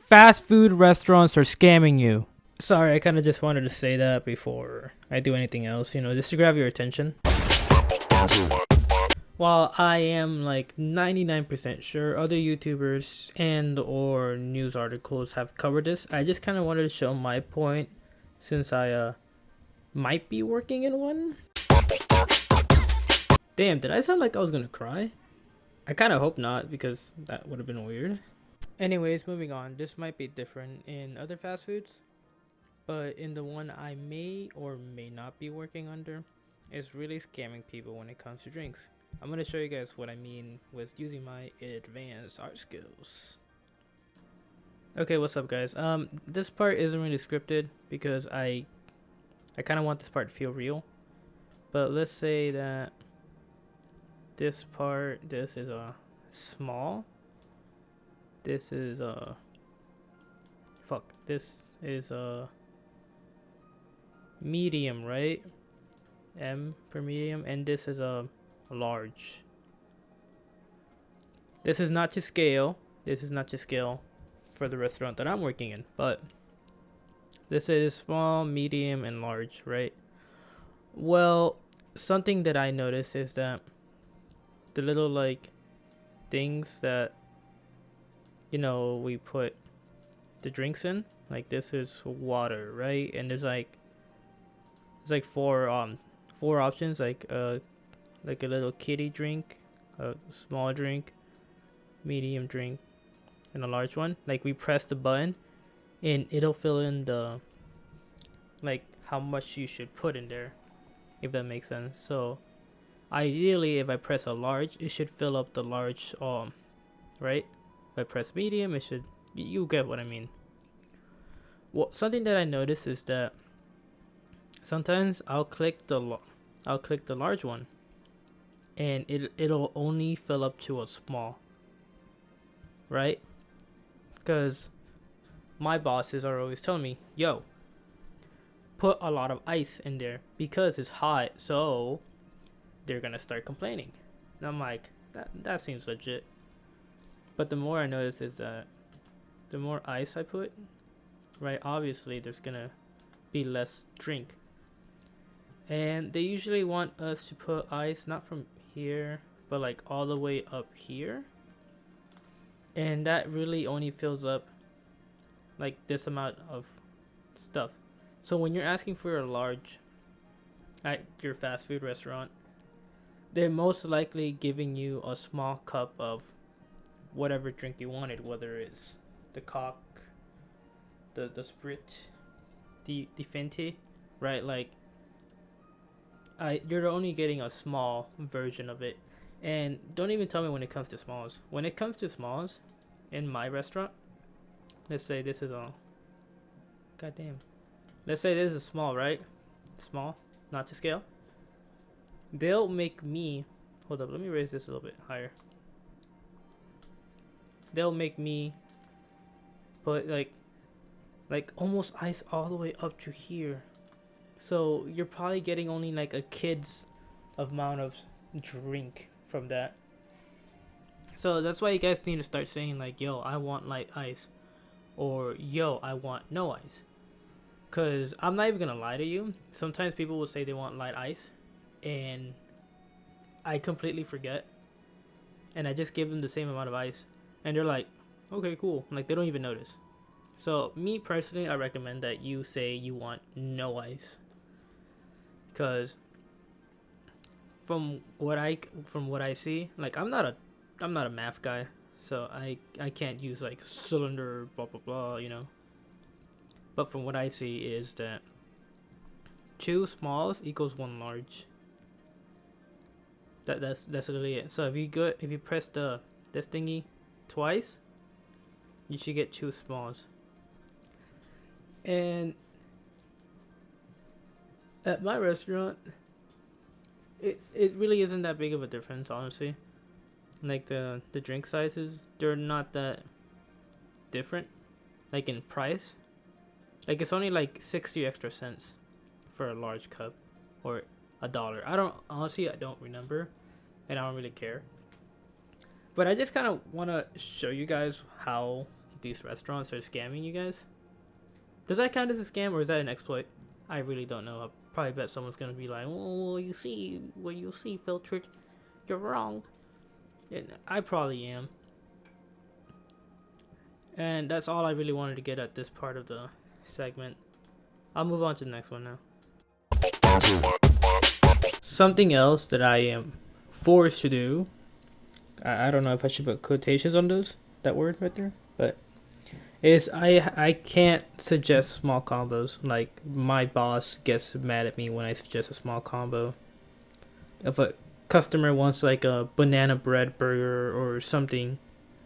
Fast food restaurants are scamming you. Sorry, I kind of just wanted to say that before I do anything else, just to grab your attention. While I am like 99% sure other YouTubers and or news articles have covered this, I just kind of wanted to show my point since I might be working in one. Damn, did I sound like I was gonna cry? I kind of hope not, because that would have been weird. Anyways, moving on. This might be different in other fast foods, but in the one I may or may not be working under, it's really scamming people when it comes to drinks. I'm going to show you guys what I mean with using my advanced art skills. Okay, what's up guys? This part isn't really scripted because I kind of want this part to feel real. But let's say that this is a small. This is a medium, right? M for medium, and this is a large. This is not to scale. This is not to scale for the restaurant that I'm working in, but this is small, medium, and large, right? Well, something that I noticed is that the little like things that we put the drinks in, like this is water, right? And there's like four options, like a little kiddie drink, a small drink, medium drink, and a large one. Like we press the button and it'll fill in the like how much you should put in there, if that makes sense. So ideally if I press a large, it should fill up the large, right? If I press medium, it should, you get what I mean. Well, something that I notice is that sometimes I'll click the large one and it'll only fill up to a small, right? Because my bosses are always telling me, yo, put a lot of ice in there because it's hot, so they're gonna start complaining. And I'm like, that seems legit. But the more I notice is that the more ice I put, right, obviously there's gonna be less drink. And they usually want us to put ice not from here, but like all the way up here. And that really only fills up like this amount of stuff. So when you're asking for a large at your fast food restaurant, they're most likely giving you a small cup of whatever drink you wanted, whether it's the Coke, the Sprit, the Fenty, right? Like you're only getting a small version of it. And don't even tell me when it comes to smalls. When it comes to smalls in my restaurant, let's say this is a goddamn. Let's say this is small, right? Small, not to scale. They'll make me, hold up, let me raise this a little bit higher. They'll make me put like almost ice all the way up to here. So you're probably getting only like a kid's amount of drink from that. So that's why you guys need to start saying like, yo, I want light ice, or yo, I want no ice. Cause I'm not even gonna lie to you, sometimes people will say they want light ice and I completely forget and I just give them the same amount of ice and they're like, okay, cool. Like they don't even notice. So me personally, I recommend that you say you want no ice, cause from what I see, like I'm not a math guy, so I can't use like cylinder blah blah blah. But from what I see is that 2 smalls equals 1 large. That's literally it. So if you press this thingy twice, you should get 2 smalls. And at my restaurant, it really isn't that big of a difference, honestly. Like the drink sizes, they're not that different, like in price. Like it's only like 60 extra cents for a large cup, or $1. I don't remember, and I don't really care. But I just kind of want to show you guys how these restaurants are scamming you guys. Does that count as a scam or is that an exploit? I really don't know. I probably bet someone's gonna be like, "Oh, you see, what you see, Filtered, you're wrong." And I probably am. And that's all I really wanted to get at this part of the segment. I'll move on to the next one now. Something else that I am forced to do. I don't know if I should put quotations on that word right there, but is I can't suggest small combos. Like my boss gets mad at me when I suggest a small combo. If a customer wants like a banana bread burger or something,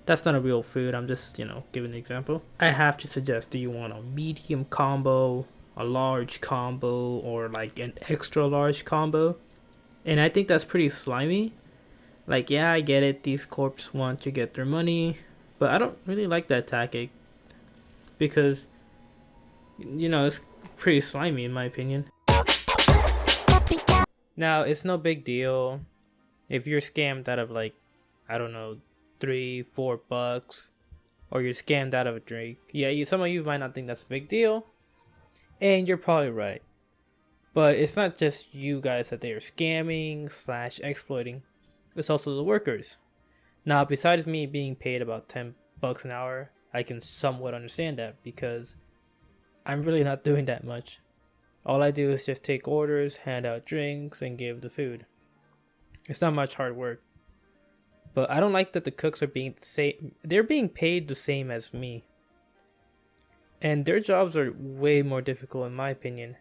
that's not a real food. I'm just, giving an example. I have to suggest, do you want a medium combo, a large combo, or like an extra large combo? And I think that's pretty slimy. Like, yeah, I get it. These corps want to get their money, but I don't really like that tactic because, it's pretty slimy in my opinion. Now, it's no big deal if you're scammed out of like, I don't know, $3-4, or you're scammed out of a drink. Yeah, some of you might not think that's a big deal, and you're probably right. But it's not just you guys that they are scamming / exploiting. It's also the workers. Now, besides me being paid about $10 an hour, I can somewhat understand that because I'm really not doing that much. All I do is just take orders, hand out drinks, and give the food. It's not much hard work. But I don't like that the cooks are being they're being paid the same as me. And their jobs are way more difficult in my opinion.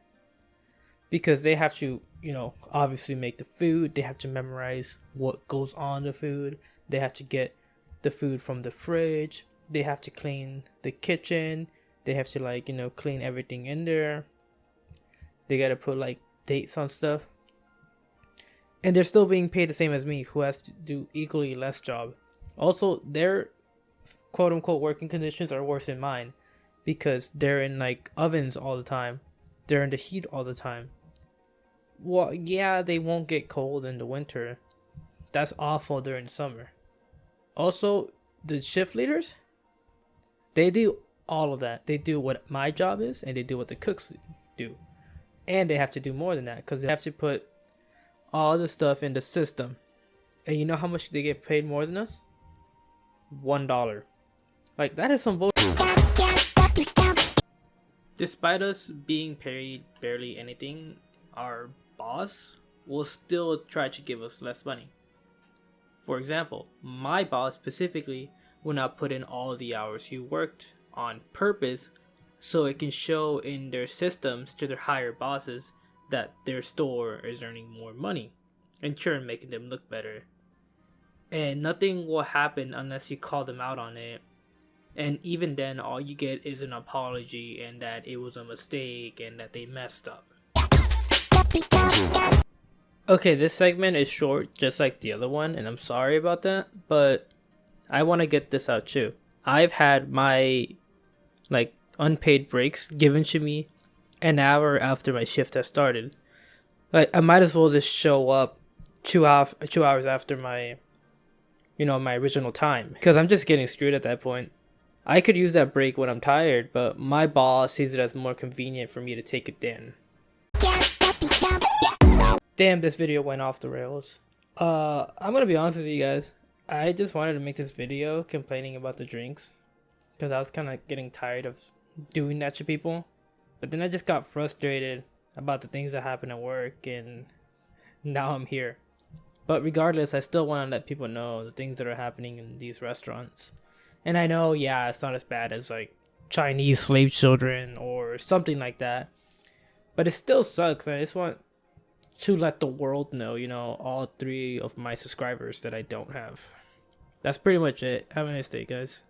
Because they have to, obviously make the food. They have to memorize what goes on the food. They have to get the food from the fridge. They have to clean the kitchen. They have to clean everything in there. They gotta put dates on stuff. And they're still being paid the same as me, who has to do equally less job. Also, their quote-unquote working conditions are worse than mine. Because they're in ovens all the time. They're in the heat all the time. Well, yeah, they won't get cold in the winter. That's awful during summer. Also, the shift leaders, they do all of that. They do what my job is, and they do what the cooks do. And they have to do more than that, because they have to put all the stuff in the system. And you know how much they get paid more than us? $1. That is some bullshit. Despite us being paid barely anything, our boss will still try to give us less money. For example, my boss specifically will not put in all the hours he worked on purpose so it can show in their systems to their higher bosses that their store is earning more money, in turn making them look better. And nothing will happen unless you call them out on it. And even then, all you get is an apology and that it was a mistake and that they messed up. Okay, this segment is short just like the other one, and I'm sorry about that, but I want to get this out too. I've had my unpaid breaks given to me an hour after my shift has started. I might as well just show up 2 hours after my my original time, because I'm just getting screwed at that point. I could use that break when I'm tired, but my boss sees it as more convenient for me to take it then. Damn, this video went off the rails. I'm gonna be honest with you guys. I just wanted to make this video complaining about the drinks, because I was kind of getting tired of doing that to people. But then I just got frustrated about the things that happen at work, and now I'm here. But regardless, I still want to let people know the things that are happening in these restaurants. And I know, yeah, it's not as bad as Chinese slave children or something like that. But it still sucks. I just want to let the world know, all 3 of my subscribers that I don't have. That's pretty much it. Have a nice day, guys.